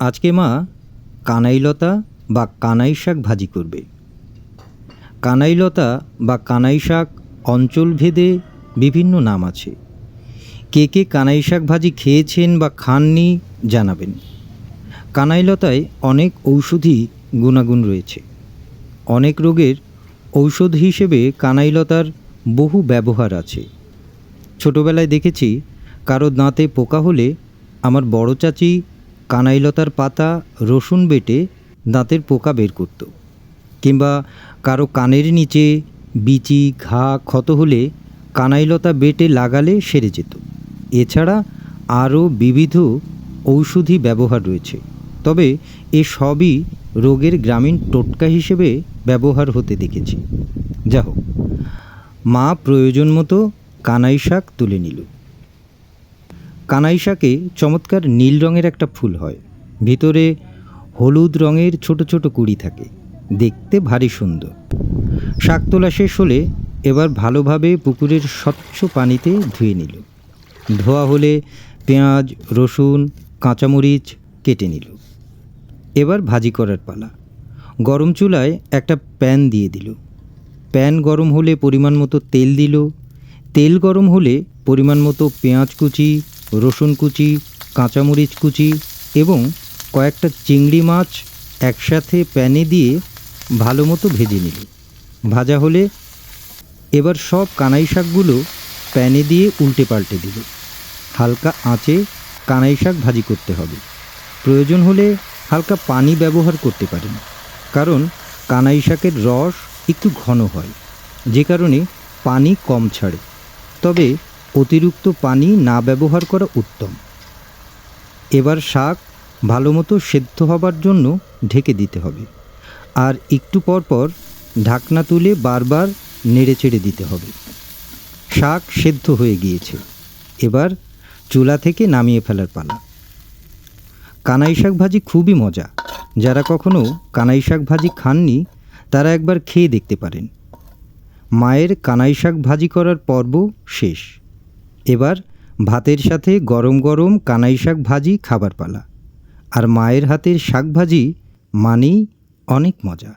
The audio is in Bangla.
আজকে মা কানাইলতা বা কানাই শাক ভাজি করবে। কানাইলতা বা কানাই শাক অঞ্চলভেদে বিভিন্ন নাম আছে। কে কে কানাই শাক ভাজি খেয়েছেন বা খাননি জানাবেন। কানাইলতায় অনেক ঔষধি গুণাগুণ রয়েছে। অনেক রোগের ঔষধ হিসেবে কানাইলতার বহু ব্যবহার আছে। ছোটোবেলায় দেখেছি কারো দাঁতে পোকা হলে আমার বড় চাচি কানাইলতার পাতা রসুন বেটে দাঁতের পোকা বের করত। কিংবা কারো কানের নিচে বিচি ঘা ক্ষত হলে কানাইলতা বেটে লাগালে সেরে যেত। এছাড়া আরও বিবিধ ঔষধি ব্যবহার রয়েছে, তবে এ সবই রোগের গ্রামীণ টোটকা হিসেবে ব্যবহার হতে দেখেছি। যা হোক, মা প্রয়োজন মতো কানাই শাক তুলে নিল। কানাই শাকে চমৎকার নীল রঙের একটা ফুল হয়, ভিতরে হলুদ রঙের ছোট ছোট কুঁড়ি থাকে, দেখতে ভারী সুন্দর। শাক তোলা শেষ হলে এবার ভালোভাবে পুকুরের স্বচ্ছ পানিতে ধুয়ে নিল। ধোয়া হলে পেঁয়াজ, রসুন, কাঁচামরিচ কেটে নিল। এবার ভাজি করার পালা। গরম চুলায় একটা প্যান দিয়ে দিল। প্যান গরম হলে পরিমাণ মতো তেল দিল। তেল গরম হলে পরিমাণ মতো পেঁয়াজ কুচি, রসুন কুচি, কাঁচামরিচ কুচি এবং কয়েকটা চিংড়ি মাছ একসাথে প্যানে দিয়ে ভালো মতো ভেজে নিল। ভাজা হলে এবার সব কানাই শাকগুলো প্যানে দিয়ে উল্টে পাল্টে দিল। হালকা আঁচে কানাই শাক ভাজি করতে হবে। প্রয়োজন হলে হালকা পানি ব্যবহার করতে পারেন, কারণ কানাই শাকের রস একটু ঘন হয়, যে কারণে পানি কম ছাড়ে। তবে অতিরিক্ত পানি না ব্যবহার করা উত্তম। এবার শাক ভালো মতো সেদ্ধ হবার জন্য ঢেকে দিতে হবে, আর একটু পর পর ঢাকনা তুলে বারবার নেড়ে চেড়ে দিতে হবে। শাক সেদ্ধ হয়ে গিয়েছে, এবার চুলা থেকে নামিয়ে ফেলার পালা। কানাই শাক ভাজি খুবই মজা। যারা কখনো কানাই শাক ভাজি খাননি তারা একবার খেয়ে দেখতে পারেন। মায়ের কানাই শাক ভাজি করার পর্ব শেষ। এবার ভাতের সাথে গরম গরম কানাই শাক ভাজি খাবার পালা। আর মায়ের হাতের শাক ভাজি মানেই অনেক মজা।